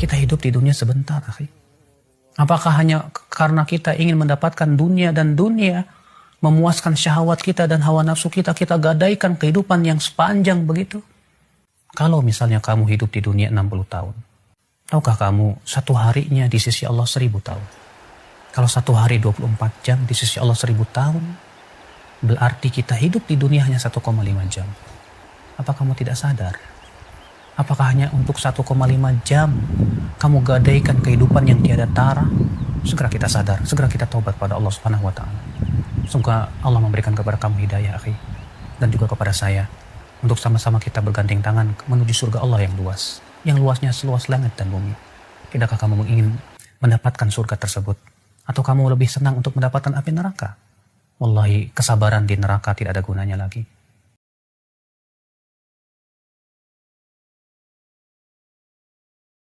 Kita hidup di dunia sebentar, akhi. Apakah hanya karena kita ingin mendapatkan dunia dan dunia memuaskan syahwat kita dan hawa nafsu kita, kita gadaikan kehidupan yang sepanjang begitu? Kalau misalnya kamu hidup di dunia 60 tahun, tahukah kamu satu harinya di sisi Allah 1000 tahun? Kalau satu hari 24 jam di sisi Allah 1000 tahun, berarti kita hidup di dunia hanya 1,5 jam. Apa kamu tidak sadar? Apakah hanya untuk 1,5 jam kamu gadaikan kehidupan yang tiada tara? Segera kita sadar, segera kita taubat pada Allah Subhanahu wa taala. Semoga Allah memberikan kepada kamu hidayah, akhi, dan juga kepada saya, untuk sama-sama kita bergandeng tangan menuju surga Allah yang luas, yang luasnya seluas langit dan bumi. Tidakkah kamu ingin mendapatkan surga tersebut? Atau kamu lebih senang untuk mendapatkan api neraka? Wallahi, kesabaran di neraka tidak ada gunanya lagi.